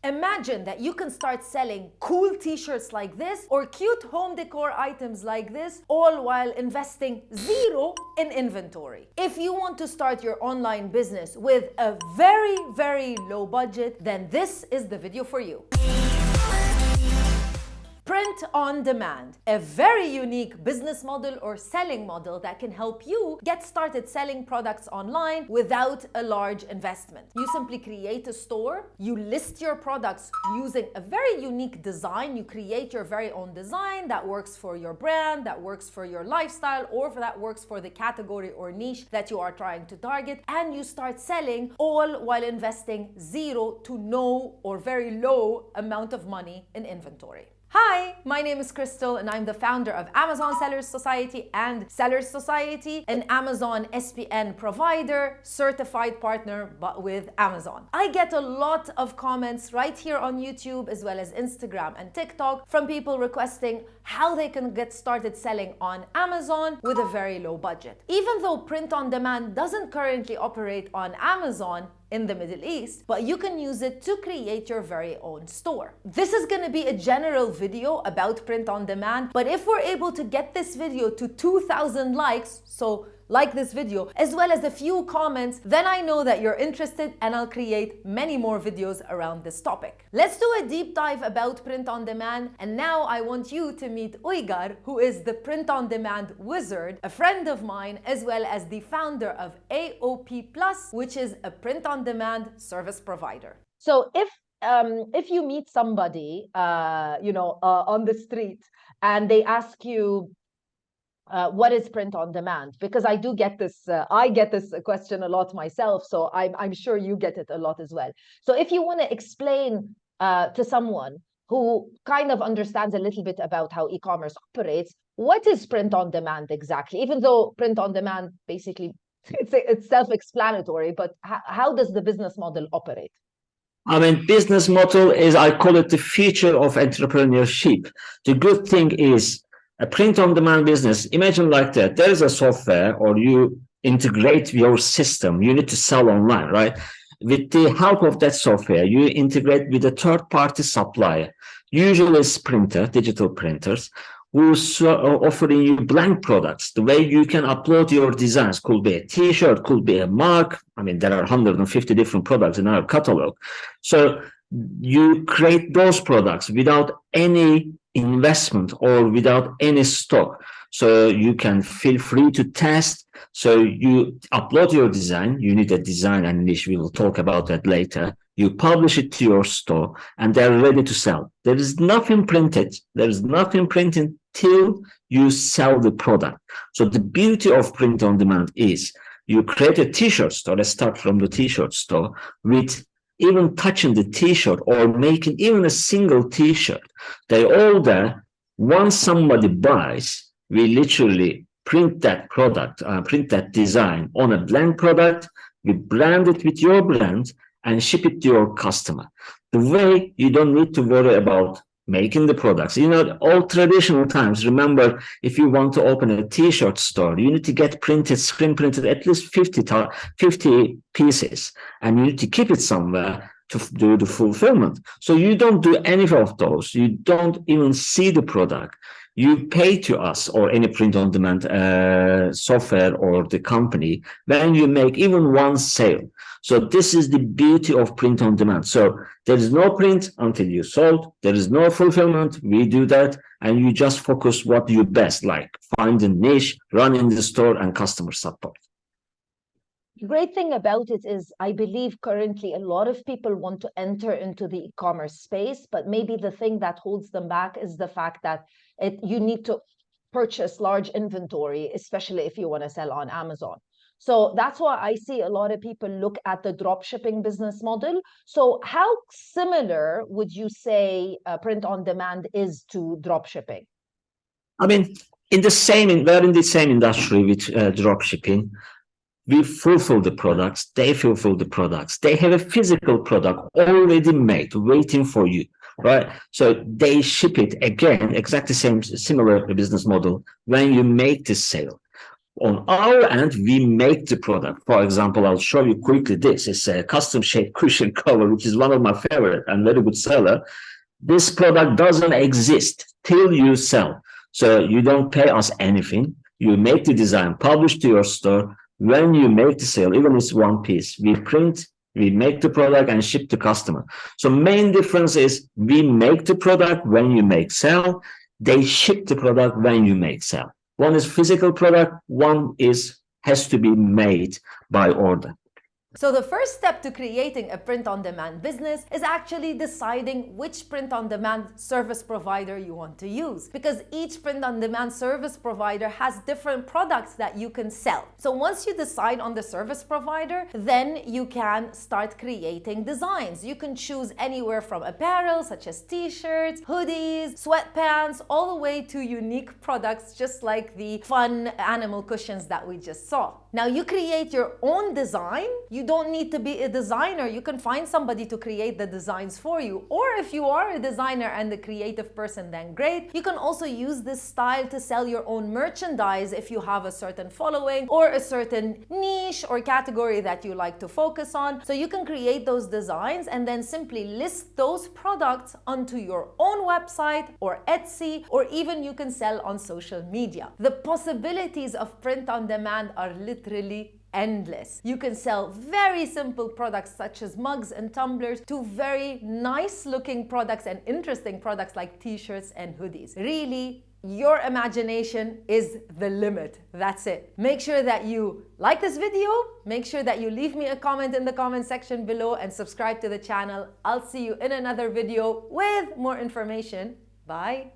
Imagine that you can start selling cool t-shirts like this or cute home decor items like this, all while investing zero in inventory. If you want to start your online business with a very, very low budget, then this is the video for you. Print on demand, a very unique business model or selling model that can help you get started selling products online without a large investment. You simply create a store, you list your products using a very unique design, you create your very own design that works for your brand, that works for your lifestyle, or that works for the category or niche that you are trying to target, and you start selling all while investing zero to no or very low amount of money in inventory. Hi, my name is Crystal and I'm the founder of Amazon Sellers Society and Sellers Society, an Amazon SPN provider, certified partner but with Amazon. I get a lot of comments right here on YouTube as well as Instagram and TikTok from people requesting how they can get started selling on Amazon with a very low budget. Even though print on demand doesn't currently operate on Amazon in the Middle East, but you can use it to create your very own store. This is going to be a general video about print on demand, but if we're able to get this video to 2,000 likes, so like this video, as well as a few comments, then I know that you're interested and I'll create many more videos around this topic. Let's do a deep dive about print on demand, and now I want you to meet Uygar, who is the print on demand wizard, a friend of mine, as well as the founder of AOP Plus, which is a print on demand service provider. So if you meet somebody on the street and they ask you, what is print on demand? Because I do get this, I get this question a lot myself, so I'm sure you get it a lot as well. So if you want to explain to someone who kind of understands a little bit about how e-commerce operates, what is print on demand exactly? Even though print on demand basically, it's self-explanatory, but how does the business model operate? I mean, business model is, I call it the future of entrepreneurship. The good thing is, a print-on-demand business, imagine like that. There is a software or you integrate your system. You need to sell online, right? With the help of that software, you integrate with a third-party supplier. Usually it's digital printers, who's offering you blank products. The way you can upload your designs could be a t-shirt, could be a mug. I mean, there are 150 different products in our catalog. So you create those products without any investment or without any stock, so you can feel free to test. So you upload your design, you need a design and niche, we will talk about that later. You publish it to your store and they're ready to sell. There is nothing printed till you sell the product. So the beauty of print on demand is you create a t-shirt store. Let's start from the t-shirt store. With even touching the t-shirt or making even a single t-shirt, they all there. Once somebody buys, we literally print that product, print that design on a blank product, we brand it with your brand and ship it to your customer. The way you don't need to worry about making the products. You know, all traditional times, remember, if you want to open a t-shirt store, you need to get screen printed at least 50 pieces, and you need to keep it somewhere to do the fulfillment. So you don't do any of those. You don't even see the product. You pay to us or any print-on-demand software or the company when you make even one sale. So this is the beauty of print-on-demand. So there is no print until you sold. There is no fulfillment. We do that. And you just focus what you best, like find a niche, running the store, and customer support. The great thing about it is, I believe currently a lot of people want to enter into the e-commerce space, but maybe the thing that holds them back is the fact that you need to purchase large inventory, especially if you want to sell on Amazon. So that's why I see a lot of people look at the drop shipping business model. So how similar would you say print on demand is to drop shipping? I mean, we're in the same industry with drop shipping. We fulfill the products, they fulfill the products. They have a physical product already made, waiting for you, right? So they ship it again, exactly similar business model when you make this sale. On our end, we make the product. For example, I'll show you quickly this. It's a custom shaped cushion cover, which is one of my favorite and very good seller. This product doesn't exist till you sell. So you don't pay us anything. You make the design, publish to your store. When you make the sale, even if it's one piece, we print, we make the product and ship to customer. So main difference is we make the product when you make sell. They ship the product when you make sell. One is physical product, one has to be made by order. So the first step to creating a print-on-demand business is actually deciding which print-on-demand service provider you want to use, because each print-on-demand service provider has different products that you can sell. So once you decide on the service provider, then you can start creating designs. You can choose anywhere from apparel such as t-shirts, hoodies, sweatpants, all the way to unique products just like the fun animal cushions that we just saw. Now you create your own design. You don't need to be a designer. You can find somebody to create the designs for you. Or if you are a designer and a creative person, then great. You can also use this style to sell your own merchandise if you have a certain following or a certain niche or category that you like to focus on. So you can create those designs and then simply list those products onto your own website or Etsy, or even you can sell on social media. The possibilities of print on demand are literally endless. You can sell very simple products such as mugs and tumblers to very nice looking products and interesting products like t-shirts and hoodies. Really, your imagination is the limit. That's it. Make sure that you like this video. Make sure that you leave me a comment in the comment section below and subscribe to the channel. I'll see you in another video with more information. Bye.